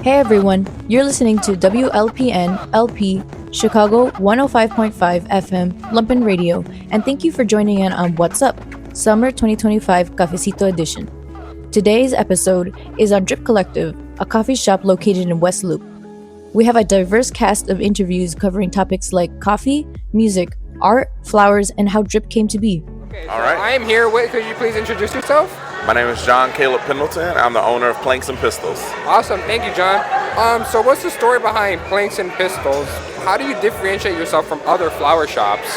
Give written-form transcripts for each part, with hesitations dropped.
Hey everyone, you're listening to WLPN LP Chicago 105.5 FM Lumpen Radio, and thank you for joining in on Wattz Up, Summer 2025 Cafecito Edition. Today's episode is on Drip Collective, a coffee shop located in West Loop. We have a diverse cast of interviews covering topics like coffee, music, art, flowers, and how drip came to be. Okay, all right. I am here with, could you please introduce yourself? My name is John Caleb Pendleton. I'm the owner of Planks and Pistils. Awesome, thank you, John. So what's the story behind Planks and Pistils? How do you differentiate yourself from other flower shops?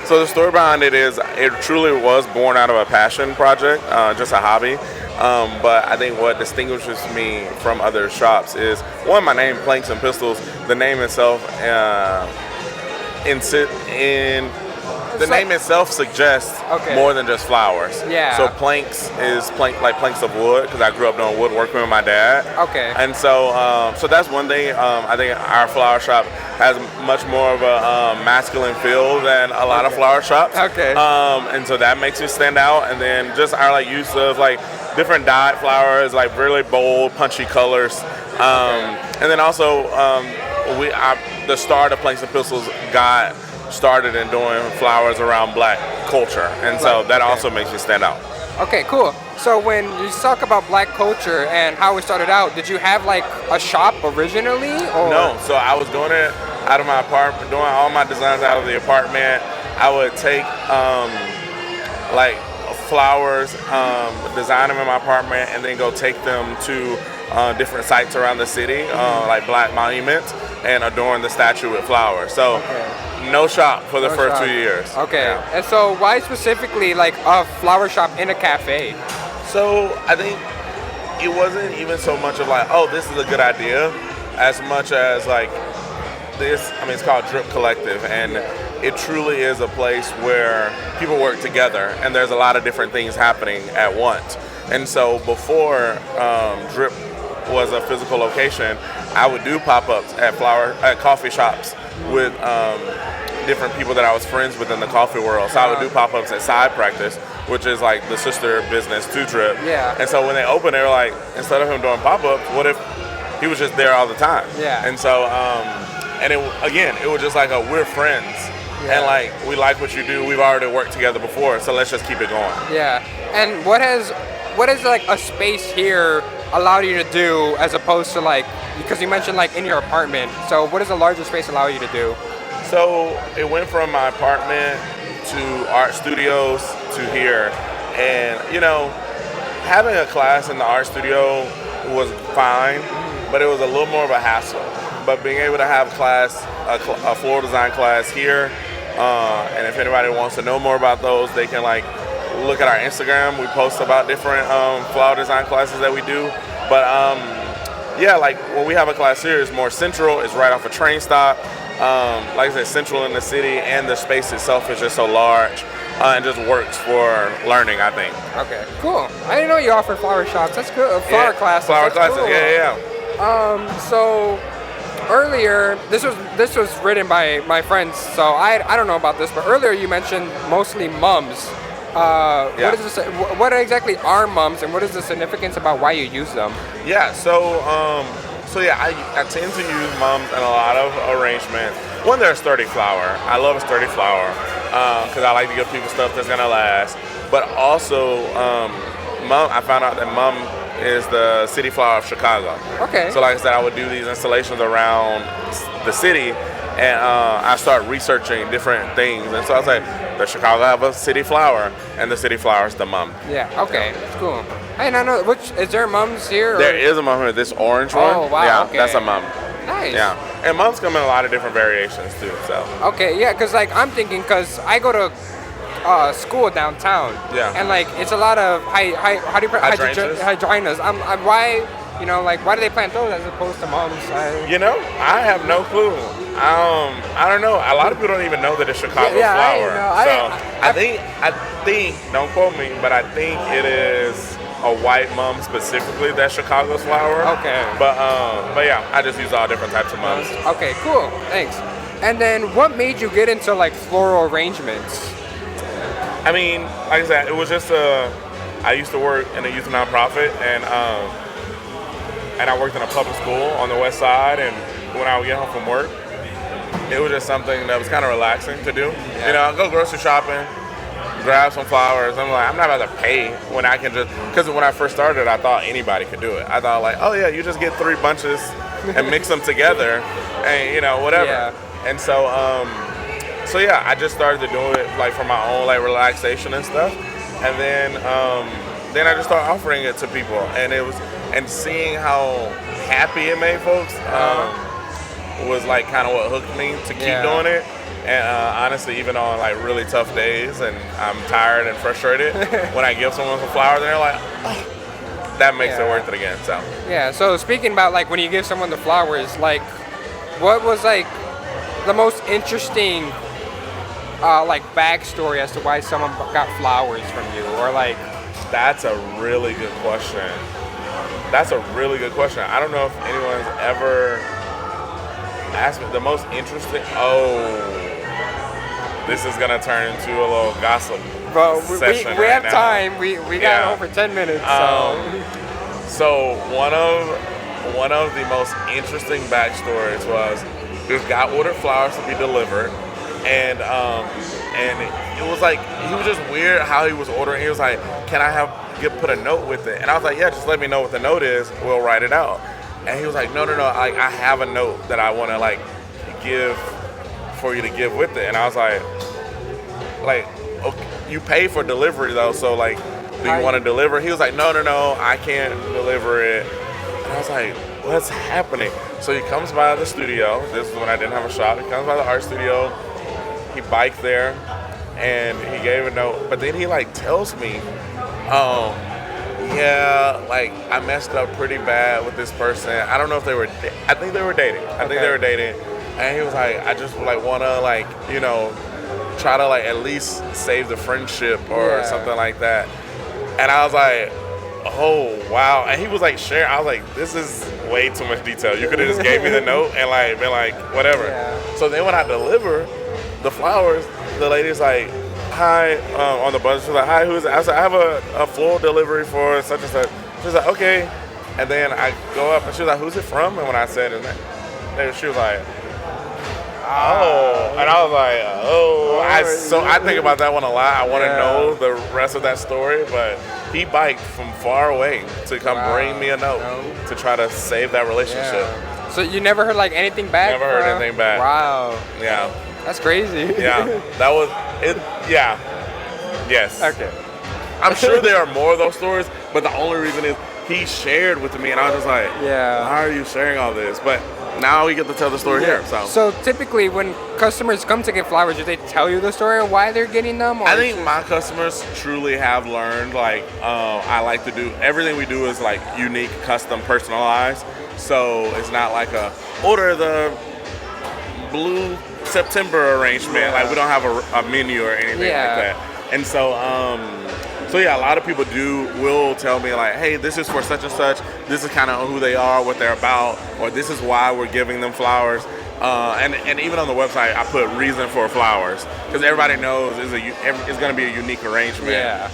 So the story behind it is, it truly was born out of a passion project, just a hobby. But I think what distinguishes me from other shops is, one, my name, Planks and Pistils. The name itself, the name itself suggests more than just flowers. Yeah. So planks is like planks of wood, because I grew up doing woodworking with my dad. Okay. And so so that's one thing. I think our flower shop has much more of a masculine feel than a lot of flower shops. Okay. And so that makes it stand out. And then just our use of different dyed flowers, really bold, punchy colors. And then also the start of Planks and Pistils got started in doing flowers around Black culture, and so that also makes me stand out. Okay, cool. So when you talk about Black culture and how it started out, did you have a shop originally? Or? No, so I was doing it out of my apartment, doing all my designs out of the apartment. I would take flowers, design them in my apartment, and then go take them to different sites around the city, like Black monuments, and adorn the statue with flowers. So no shop for the first 2 years. Okay. Yeah. And so why specifically a flower shop in a cafe? So I think it wasn't even so much of this is a good idea, as much as this, it's called Drip Collective, and it truly is a place where people work together, and there's a lot of different things happening at once. And so before Drip was a physical location, I would do pop-ups at coffee shops with different people that I was friends with in the coffee world. So I would do pop-ups at Side Practice, which is the sister business to Drip. Yeah. And so when they opened, they were instead of him doing pop-ups, what if he was just there all the time? Yeah. And so, and it was just we're friends. Yeah. And we like what you do. We've already worked together before, so let's just keep it going. Yeah. And what has a space here allowed you to do, as opposed to because you mentioned in your apartment, so what does a larger space allow you to do? So it went from my apartment to art studios to here, and having a class in the art studio was fine, but it was a little more of a hassle. But being able to have a floral design class here, and if anybody wants to know more about those, they can look at our Instagram. We post about different flower design classes that we do. But when we have a class here, it's more central. It's right off a train stop. Like I said, central in the city, and the space itself is just so large and just works for learning, I think. Okay, cool. I didn't know you offered flower shops. That's good. Flower classes. Flower That's classes. Cool. Yeah. So earlier, this was written by my friends, so I don't know about this, but earlier you mentioned mostly mums. Yeah. What exactly are mums, and what is the significance about why you use them? Yeah, I tend to use mums in a lot of arrangements. One, they're a sturdy flower. I love a sturdy flower because I like to give people stuff that's gonna last. But also, mum, I found out that mum is the city flower of Chicago. Okay. So like I said, I would do these installations around the city, and I start researching different things. And so I was like, the Chicago have a city flower, and the city flower is the mum. Yeah, okay, that's cool. I don't know, is there mums here? There is a mum here, this orange one. Oh, wow, yeah, okay. That's a mum. Nice. Yeah, and mums come in a lot of different variations too, so. Okay, yeah, because I'm thinking, because I go to school downtown. Yeah. And it's a lot of hydrangeas. Why do they plant those as opposed to mums? I have no clue. I don't know. A lot of people don't even know that it's Chicago flower. I think, don't quote me, but I think it is a white mum specifically that's Chicago's flower. Okay. But yeah, I just use all different types of mums. Okay, cool. Thanks. And then what made you get into floral arrangements? Like I said, it was just I used to work in a youth nonprofit, and and I worked in a public school on the west side, and when I would get home from work, it was just something that was kind of relaxing to do. Yeah. You know, I'd go grocery shopping, grab some flowers. I'm like, I'm not about to pay when I can just, because when I first started, I thought anybody could do it. I thought like, oh yeah, you just get 3 bunches and mix them together, and you know, whatever. Yeah. And so, yeah, I just started to do it like for my own like relaxation and stuff, and then I just started offering it to people, and seeing how happy it made folks was like kind of what hooked me to keep doing it. And honestly, even on like really tough days and I'm tired and frustrated, when I give someone some flowers, they're like, oh, that makes it worth it again. So yeah. So speaking about like when you give someone the flowers, like what was like the most interesting like backstory as to why someone got flowers from you, or like? That's a really good question. I don't know if anyone's ever asked me the most interesting. Oh. This is gonna turn into a little gossip session. We right have now. time. We got over 10 minutes. So one of the most interesting backstories was this guy ordered flowers to be delivered, and it was like he was just weird how he was ordering. He was like, "Can I put a note with it?" And I was like, "Yeah, just let me know what the note is. We'll write it out." And he was like, "No, I have a note that I want to like give for you to give with it." And I was like, okay, you pay for delivery though, so like, do you want to deliver? He was like, no, I can't deliver it. And I was like, what's happening? So he comes by the studio. This is when I didn't have a shop. He comes by the art studio. He biked there, and he gave a note. But then he like tells me, yeah, like I messed up pretty bad with this person. I don't know if they were. I think they were dating. And he was like, I just like wanna like, you know, try to like at least save the friendship or something like that. And I was like, oh wow. And he was like sharing. I was like, this is way too much detail. You could have just gave me the note and like been like whatever. Yeah. So then when I deliver the flowers, the lady's like, hi, on the bus. She's like, hi, who's it? I was like, I have a floral delivery for such and such. She's like, okay. And then I go up and she was like, who's it from? And when I said his name, she was like, oh, and I was like, I think about that one a lot. I want to know the rest of that story, but he biked from far away to come bring me a note to try to save that relationship. Yeah. So you never heard like anything back? Never heard anything back. Wow. Yeah. That's crazy. Yeah. That was it. Yeah. Yes. Okay. I'm sure there are more of those stories, but the only reason is he shared with me, and I was just like, why are you sharing all this? But now we get to tell the story here. So typically when customers come to get flowers, do they tell you the story of why they're getting them? Or I think my customers truly have learned, like, I like to do, everything we do is like unique, custom, personalized. So it's not like order the blue September arrangement. Like we don't have a menu or anything like that. And so, a lot of people will tell me like, hey, this is for such and such. This is kind of who they are, what they're about, or this is why we're giving them flowers. And even on the website, I put reason for flowers because everybody knows it's going to be a unique arrangement. Yeah.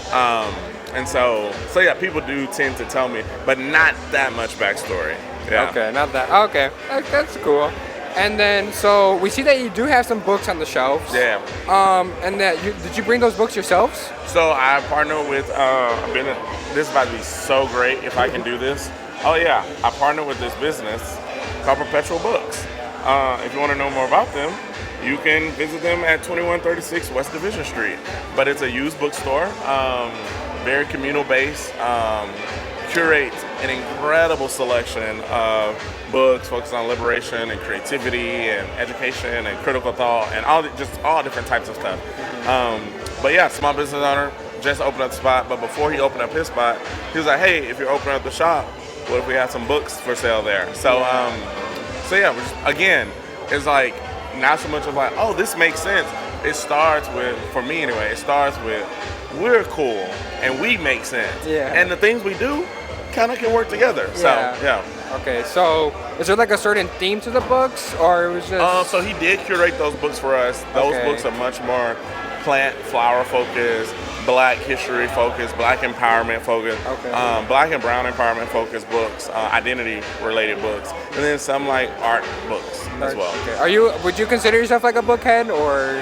And so people do tend to tell me, but not that much backstory. Yeah. Okay, not that. Okay, that's cool. And then, so we see that you do have some books on the shelves. Yeah. And that did you bring those books yourselves? So I partner with. This is about to be so great if I can do this. Oh yeah, I partner with this business called Perpetual Books. If you want to know more about them, you can visit them at 2136 West Division Street. But it's a used bookstore, very communal based. Curate an incredible selection of books focused on liberation and creativity and education and critical thought and all different types of stuff. But yeah, small business owner, just opened up the spot. But before he opened up his spot, he was like, hey, if you're opening up the shop, what if we had some books for sale there? So, again, it's like not so much of like, oh, this makes sense. It starts with, for me anyway, we're cool and we make sense. Yeah. And the things we do kind of can work together. So, yeah. Okay, so is there like a certain theme to the books, or it was just? So he did curate those books for us. Those books are much more plant, flower focused, Black history focused, Black empowerment focused, Black and brown empowerment focused books, identity related books, and then some like art books as well. Okay. Would you consider yourself like a bookhead, or?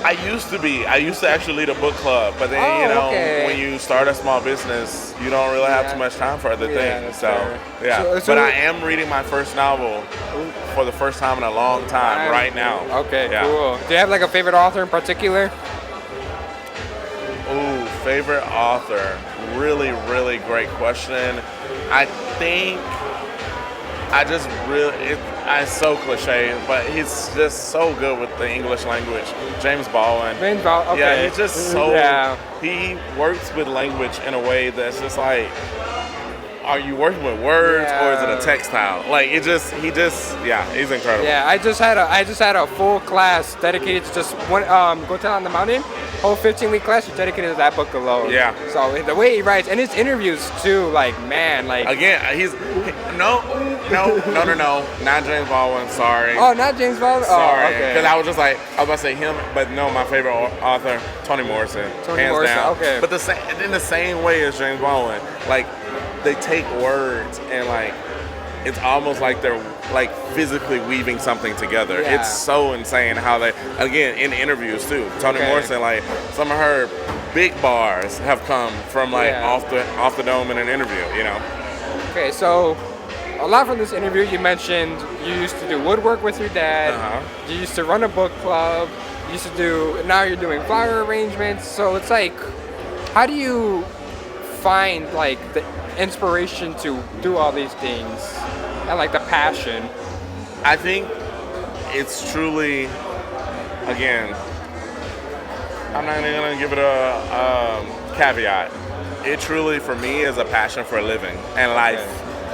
I used to be. I used to actually lead a book club, but then when you start a small business, you don't really have too much time for other things. So but I am reading my first novel for the first time in a long time right now. Okay, cool. Do you have like a favorite author in particular? Ooh, favorite author. Really, really great question. I think it's so cliche, but he's just so good with the English language. James Baldwin. Okay. Yeah, he's just so, he works with language in a way that's just like, are you working with words or is it a textile? Like he's incredible. Yeah, I just had a full class dedicated to just one Go Tell on the Mountain. Whole 15-week class was dedicated to that book alone. Yeah. So the way he writes and his interviews too, like man, like again, no, not James Baldwin. Sorry. Oh, not James Baldwin. Sorry, okay. Because I was about to say him, but no, my favorite author, Toni Morrison, hands down. Okay. But in the same way as James Baldwin, like they take words and like it's almost like they're like physically weaving something together. Yeah. It's so insane how they, again, in interviews too. Toni Morrison, like some of her big bars have come from like off the dome in an interview, you know. Okay, so a lot from this interview you mentioned you used to do woodwork with your dad. You used to run a book club. Now you're doing flower arrangements. So it's like, how do you find like the inspiration to do all these things and like the passion? I think it's truly, again, I'm not even gonna give it a caveat. It truly, for me, is a passion for living and life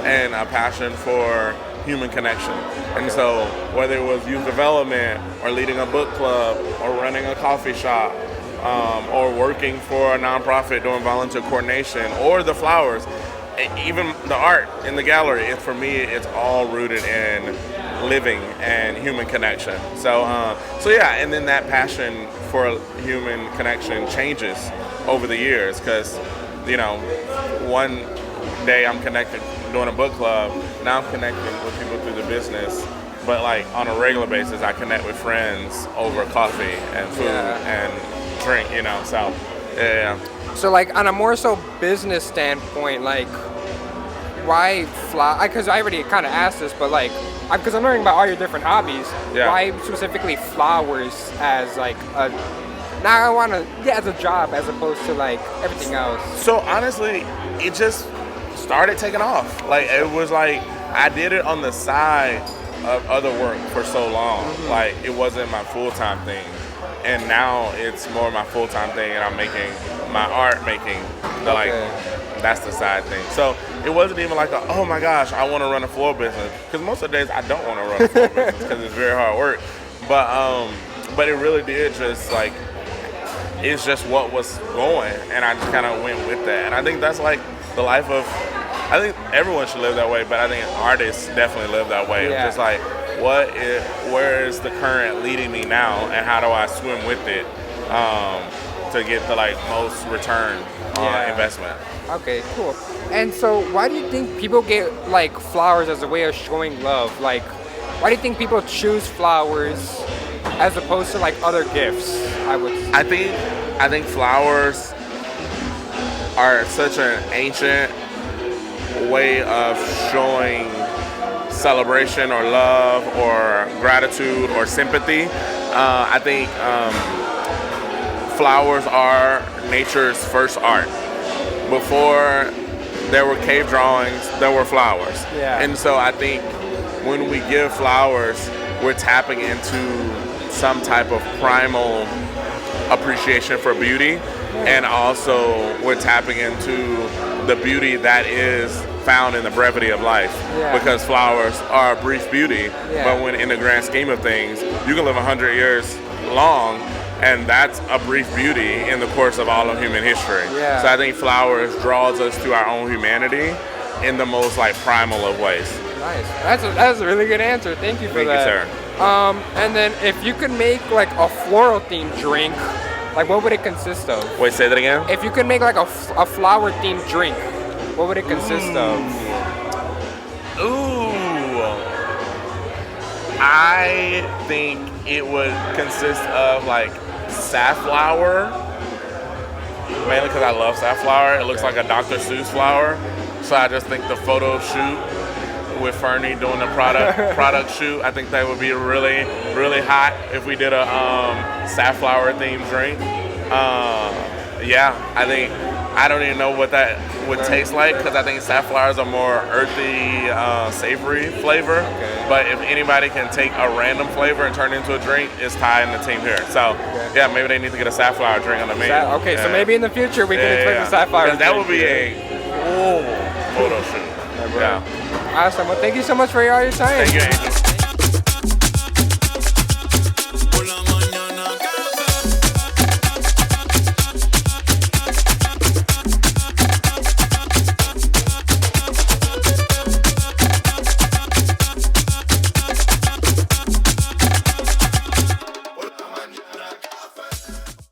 and a passion for human connection. And so whether it was youth development or leading a book club or running a coffee shop, or working for a nonprofit doing volunteer coordination, or the flowers, even the art in the gallery, for me, it's all rooted in living and human connection. So yeah, and then that passion for human connection changes over the years because, you know, one day I'm connected doing a book club, now I'm connecting with people through the business, but like on a regular basis, I connect with friends over coffee and food and drink, you know, so yeah. So like on a more so business standpoint, like why flower? Because I already kind of asked this, but like because I'm learning about all your different hobbies, why specifically flowers as like a as a job as opposed to like everything else? So honestly, it just started taking off. Like it was like I did it on the side of other work for so long. Like it wasn't my full-time thing. And now it's more my full-time thing, and I'm making my art making like that's the side thing. So it wasn't even like oh my gosh, I want to run a floor business, because most of the days I don't want to run a floor business because it's very hard work. But it really did just like it's just what was going, and I just kind of went with that. And I think that's like the life of. I think everyone should live that way, but I think artists definitely live that way. Just like where is the current leading me now, and how do I swim with it to get the like most return on investment? Okay, cool. And so why do you think people get like flowers as a way of showing love? Like, why do you think people choose flowers as opposed to like other gifts? I think flowers are such an ancient way of showing celebration or love or gratitude or sympathy. I think flowers are nature's first art. Before there were cave drawings, there were flowers. And so I think when we give flowers, we're tapping into some type of primal appreciation for beauty, and also we're tapping into the beauty that is found in the brevity of life, because flowers are a brief beauty, but when in the grand scheme of things, you can live 100 years long, and that's a brief beauty in the course of all of human history. So I think flowers draws us to our own humanity in the most like primal of ways. Nice. That's a really good answer. Thank you for that. Thank you, sir. And then if you could make like a floral themed drink, Like, what would it consist of? Wait, say that again? If you could make like a flower-themed drink, what would it consist of? Ooh. I think it would consist of like safflower, mainly because I love safflower. It looks like a Dr. Seuss flower, so I just think the photo shoot with Fernie doing the product shoot, I think that would be really, really hot if we did a safflower themed drink. I don't even know what that would taste like, because I think safflower is a more earthy, savory flavor. Okay. But if anybody can take a random flavor and turn it into a drink, it's Ty and the team here. So yeah, maybe they need to get a safflower drink on the menu. So maybe in the future we can expect a safflower drink. That would be a cool photo shoot. Awesome. Well, thank you so much for all your time. Thank you, Angel.